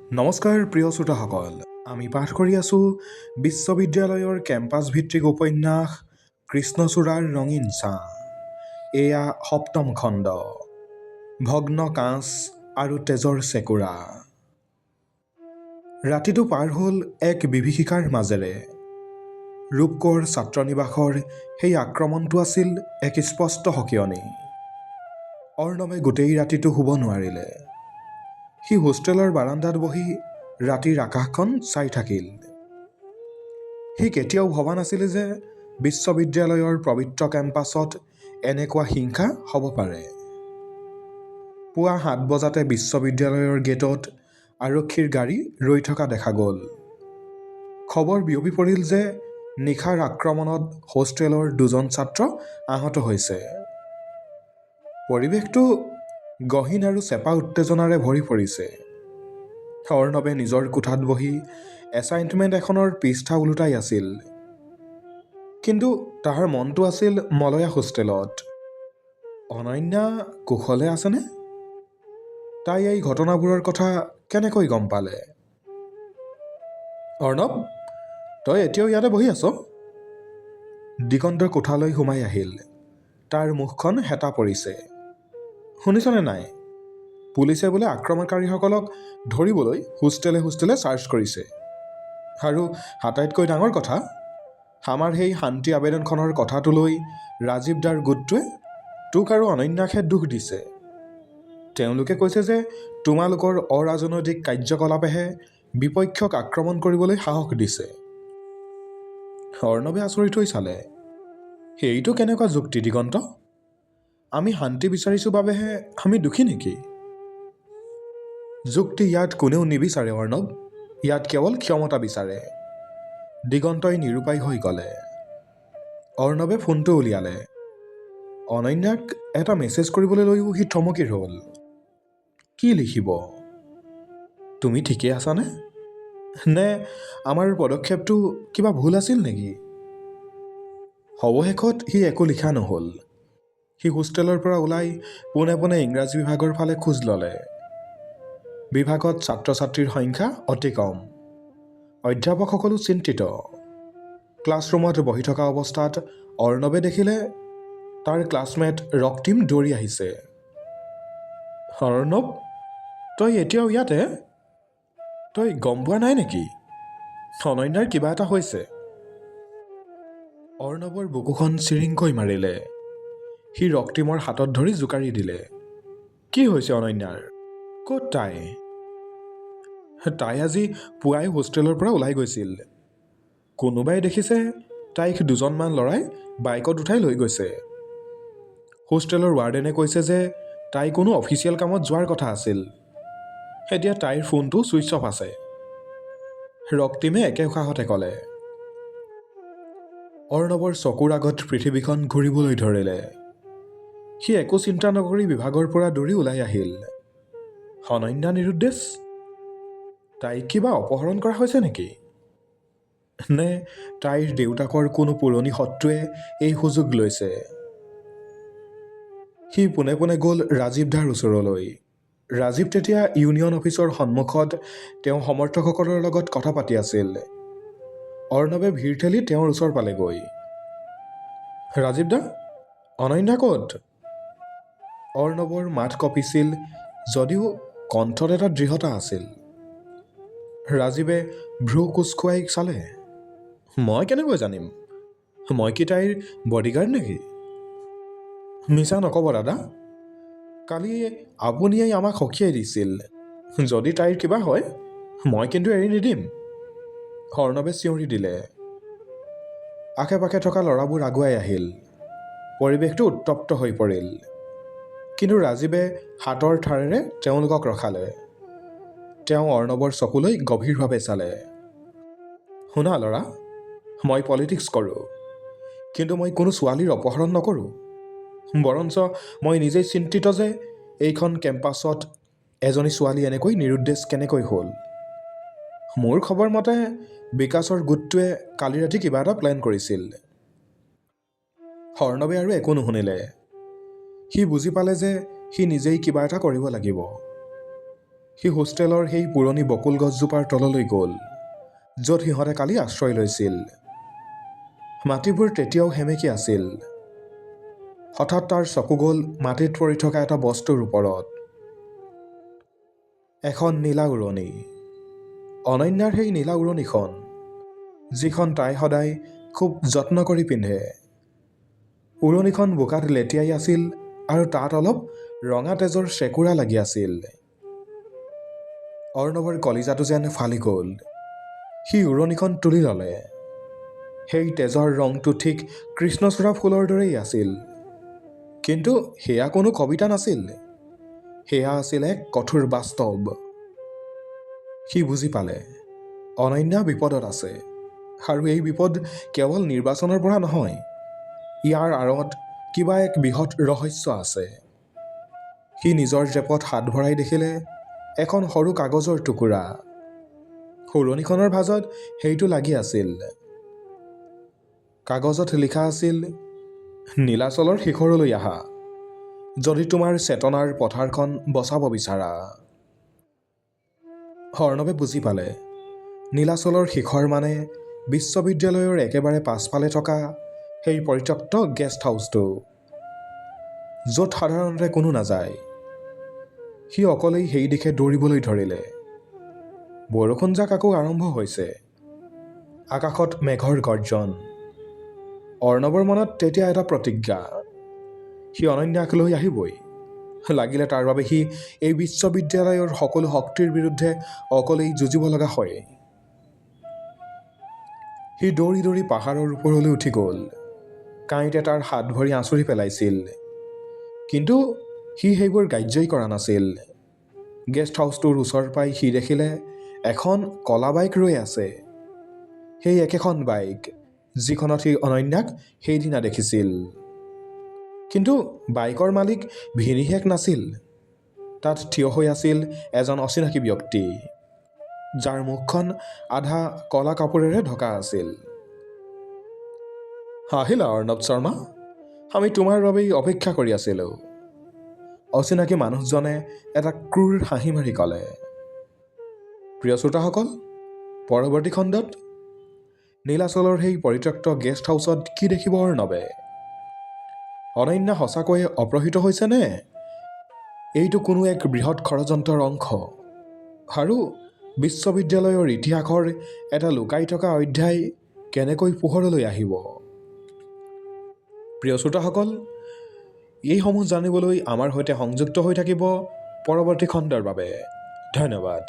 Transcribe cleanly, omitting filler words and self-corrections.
নমস্কাৰ প্ৰিয় শ্ৰোতাসকল, আমি পাঠ কৰি আছোঁ বিশ্ববিদ্যালয়ৰ কেম্পাছ ভিত্তিক উপন্যাস কৃষ্ণচূড়াৰ ৰঙীন ছাঁ। এয়া সপ্তম খণ্ড, ভগ্ন কাঁচ আৰু তেজৰ চেকুৰা। ৰাতিটো পাৰ হ'ল এক বিভীষিকাৰ মাজেৰে। ৰূপকোঁৱৰ ছাত্ৰনিবাসৰ সেই আক্ৰমণটো আছিল এক স্পষ্ট সকিয়নি। অৰ্ণৱে গোটেই ৰাতিটো শুব নোৱাৰিলে। সি হোষ্টেলৰ বাৰান্দাত বহি ৰাতিৰ আকাশখন চাই থাকিল। সি কেতিয়াও ভবা নাছিল যে বিশ্ববিদ্যালয়ৰ পবিত্ৰ কেম্পাছত এনেকুৱা হিংসা হ'ব পাৰে। পুৱা ৭ বজাতে বিশ্ববিদ্যালয়ৰ গেটত আৰক্ষীৰ গাড়ী ৰৈ থকা দেখা গ'ল। খবৰ বিয়পি পৰিল যে নিশাৰ আক্ৰমণত হোষ্টেলৰ ২জন ছাত্ৰ আহত হৈছে। পৰিৱেশটো গহীন আৰু চেপা উত্তেজনাৰে ভৰি পৰিছে। অৰ্ণৱে নিজৰ কোঠাত বহি এছাইনমেণ্ট এখনৰ পৃষ্ঠা ওলোটাই আছিল। কিন্তু তাৰ মনটো আছিল মলয়া হোষ্টেলত। অনন্যা কুশলে আছেনে? তাই এই ঘটনাবোৰৰ কথা কেনেকৈ গম পালে? অৰ্ণৱ, তই এতিয়াও ইয়াতে বহি আছ? দিগন্তৰ কোঠালৈ সোমাই আহিল। তাৰ মুখখন হেতা পৰিছে। শুনিছনে নাই? পুলিচে বোলে আক্ৰমণকাৰীসকলক ধৰিবলৈ হোষ্টেলে হোষ্টেলে চাৰ্চ কৰিছে। আৰু আটাইতকৈ ডাঙৰ কথা, আমাৰ সেই শান্তি আবেদনখনৰ কথাটো লৈ ৰাজীৱ দাৰ গোটটোৱে তোক আৰু অনন্যাকহে দোষ দিছে। তেওঁলোকে কৈছে যে তোমালোকৰ অৰাজনৈতিক কাৰ্যকলাপেহে বিপক্ষক আক্ৰমণ কৰিবলৈ সাহস দিছে। অৰ্ণৱে আচৰিত হৈ চালে। এইটো কেনেকুৱা যুক্তি দিগন্ত? আমি শান্তি বিচাৰিছোঁ বাবেহে আমি দোষী নেকি? যুক্তি ইয়াত কোনেও নিবিচাৰে অৰ্ণৱ, ইয়াত কেৱল ক্ষমতা বিচাৰে। দিগন্তই নিৰুপায় হৈ গ'লে। অৰ্ণৱে ফোনটো উলিয়ালে। অনন্যাক এটা মেছেজ কৰিবলৈ লৈও সি থমকি ৰ'ল। কি লিখিব? তুমি ঠিকেই আছানে? নে আমাৰ পদক্ষেপটো কিবা ভুল আছিল নেকি? অৱশেষত সি একো লিখা নহ'ল। সি হোষ্টেলৰ পৰা ওলাই পোনে পোনে ইংৰাজী বিভাগৰ ফালে খোজ ল'লে। বিভাগত ছাত্ৰ ছাত্ৰীৰ সংখ্যা অতি কম। অধ্যাপকসকলো চিন্তিত। ক্লাছৰুমত বহি থকা অৱস্থাত অৰ্ণৱে দেখিলে তাৰ ক্লাছমেট ৰক্তিম দৌৰি আহিছে। অৰ্ণৱ, তই এতিয়াও ইয়াতে? তই গম পোৱা নাই নেকি? অনন্যাৰ কিবা এটা হৈছে। অৰ্ণৱৰ বুকুখন চিৰিংকৈ মাৰিলে। সি ৰক্তিমৰ হাতত ধৰি জোকাৰি দিলে। কি হৈছে অনন্যাৰ? ক'ত তাই? তাই আজি পুৱাই হোষ্টেলৰ পৰা ওলাই গৈছিল। কোনোবাই দেখিছে তাইক ২জনমান ল'ৰাই বাইকত উঠাই লৈ গৈছে। হোষ্টেলৰ ৱাৰ্ডেনে কৈছে যে তাই কোনো অফিচিয়েল কামত যোৱাৰ কথা আছিল। এতিয়া তাইৰ ফোনটো ছুইচ অফ আছে। ৰক্তিমে একে উশাহতে ক'লে। অৰ্ণৱৰ চকুৰ আগত পৃথিৱীখন ঘূৰিবলৈ ধৰিলে। সি একো চিন্তা নকৰি বিভাগৰ পৰা দৌৰি ওলাই আহিল। অনন্যা নিৰুদ্দেশ? তাইক কিবা অপহৰণ কৰা হৈছে নেকি? নে তাইৰ দেউতাকৰ কোনো পুৰণি শত্ৰুৱে এই সুযোগ লৈছে? সি পোনে পোনে গ'ল ৰাজীৱ দাৰ ওচৰলৈ। ৰাজীৱ তেতিয়া ইউনিয়ন অফিচৰ সন্মুখত তেওঁ সমৰ্থকসকলৰ লগত কথা পাতি আছিল। অৰ্ণৱে ভিৰ ঠেলি তেওঁৰ ওচৰ পালেগৈ। ৰাজীৱ দা, অনন্যা ক'ত? অৰ্ণৱৰ মাত কঁপিছিল যদিও কণ্ঠত এটা দৃঢ়তা আছিল। ৰাজীৱে ভ্ৰু কোচ খুৱাই চালে। মই কেনেকৈ জানিম? মই কি তাইৰ বডিগাৰ্ড নেকি? মিছা নক'ব দাদা। কালি আপুনিয়েই আমাক সকীয়াই দিছিল। যদি তাইৰ কিবা হয়, মই কিন্তু এৰি নিদিম। অৰ্ণৱে চিঞৰি দিলে। আশে পাশে থকা ল'ৰাবোৰ আগুৱাই আহিল। পৰিৱেশটো উত্তপ্ত হৈ পৰিল। কিন্তু ৰাজীৱে হাতৰ ঠাৰেৰে তেওঁলোকক ৰখালে। তেওঁ অৰ্ণৱৰ চকুলৈ গভীৰভাৱে চালে। শুনা ল'ৰা, মই পলিটিক্স কৰোঁ, কিন্তু মই কোনো ছোৱালীৰ অপহৰণ নকৰোঁ। বৰঞ্চ মই নিজেই চিন্তিত যে এইখন কেম্পাছত এজনী ছোৱালী এনেকৈ নিৰুদ্দেশ কেনেকৈ হ'ল। মোৰ খবৰ মতে বিকাশৰ গোটটোৱে কালি ৰাতি কিবা এটা প্লেন কৰিছিল। অৰ্ণৱে আৰু একো নুশুনিলে। সি বুজি পালে যে সি নিজেই কিবা এটা কৰিব লাগিব। সি হোষ্টেলৰ সেই পুৰণি বকুল গছজোপাৰ তললৈ গ'ল, য'ত সিহঁতে কালি আশ্ৰয় লৈছিল। মাটিবোৰ তেতিয়াও সেমেকি আছিল। হঠাৎ তাৰ চকু গ'ল মাটিত পৰি থকা এটা বস্তুৰ ওপৰত। এখন নীলা উৰণি। অনন্যাৰ সেই নীলা উৰণিখন, যিখন তাই সদায় খুব যত্ন কৰি পিন্ধে। উৰণিখন বোকাত লেটিয়াই আছিল আৰু তাত অলপ ৰঙা তেজৰ চেকুৰা লাগি আছিল। অৰ্ণৱৰ কলিজাটো যেন ফালি গ'ল। সি উৰণিখন তুলি ল'লে। সেই তেজৰ ৰংটো ঠিক কৃষ্ণচূড়া ফুলৰ দৰেই আছিল। কিন্তু সেয়া কোনো কবিতা নাছিল, সেয়া আছিল এক কঠোৰ বাস্তৱ। সি বুজি পালে অনন্যা বিপদত আছে, আৰু এই বিপদ কেৱল নিৰ্বাচনৰ পৰা নহয়, ইয়াৰ আঁৰত কিবা এক বৃহৎ ৰহস্য আছে। সি নিজৰ জেপত হাত ভৰাই দেখিলে এখন সৰু কাগজৰ টুকুৰা। উৰণিখনৰ ভাঁজত সেইটো লাগি আছিল। কাগজত লিখা আছিল, নীলাচলৰ শিখৰলৈ আহা যদি তোমাৰ চেতনাৰ পথাৰখন বচাব বিচাৰা। অৰ্ণৱে বুজি পালে নীলাচলৰ শিখৰ মানে বিশ্ববিদ্যালয়ৰ একেবাৰে পাছফালে থকা সেই পৰিত্যক্ত গেষ্ট হাউচটো, য'ত সাধাৰণতে কোনো নাযায়। সি অকলেই সেই দিশে দৌৰিবলৈ ধৰিলে। বৰষুণজাক আকৌ আৰম্ভ হৈছে। আকাশত মেঘৰ গৰ্জন। অৰ্ণৱৰ মনত তেতিয়া এটা প্ৰতিজ্ঞা, সি অনন্যাক লৈ আহিবই, লাগিলে তাৰ বাবে সি এই বিশ্ববিদ্যালয়ৰ সকলো শক্তিৰ বিৰুদ্ধে অকলেই যুঁজিব লগা হয়। সি দৌৰি দৌৰি পাহাৰৰ ওপৰলৈ উঠি গ'ল। কাঁইতে তাৰ হাত ভৰি আঁচুৰি পেলাইছিল, কিন্তু সি সেইবোৰ গ্ৰাহ্যই কৰা নাছিল। গেষ্ট হাউচটোৰ ওচৰ পাই সি দেখিলে এখন কলা বাইক ৰৈ আছে। সেই একেখন বাইক যিখনত সি অনন্যাক সেইদিনা দেখিছিল। কিন্তু বাইকৰ মালিক ভিনিহেক নাছিল। তাত থিয় হৈ আছিল এজন অচিনাকি ব্যক্তি, যাৰ মুখখন আধা কলা কাপোৰেৰে ঢকা আছিল। আহিলা অৰ্ণৱ শৰ্মা, আমি তোমাৰ বাবেই অপেক্ষা কৰি আছিলোঁ, অচিনাকি মানুহজনে এটা ক্ৰূৰ হাঁহি মাৰি ক'লে। প্ৰিয় শ্ৰোতাসকল, পৰৱৰ্তী খণ্ডত নীলাচলৰ সেই পৰিত্যক্ত গেষ্ট হাউচত কি দেখিব অৰ্ণৱে? অনন্যা সঁচাকৈয়ে অপহৃত হৈছেনে? এইটো কোনো এক বৃহৎ ষড়যন্ত্ৰৰ অংশ, আৰু বিশ্ববিদ্যালয়ৰ ইতিহাসৰ এটা লুকাই থকা অধ্যায় কেনেকৈ পোহৰলৈ আহিব? প্ৰিয় শ্ৰোতাসকল, এইসমূহ জানিবলৈ আমাৰ সৈতে সংযুক্ত হৈ থাকিব পৰৱৰ্তী খণ্ডৰ বাবে। ধন্যবাদ।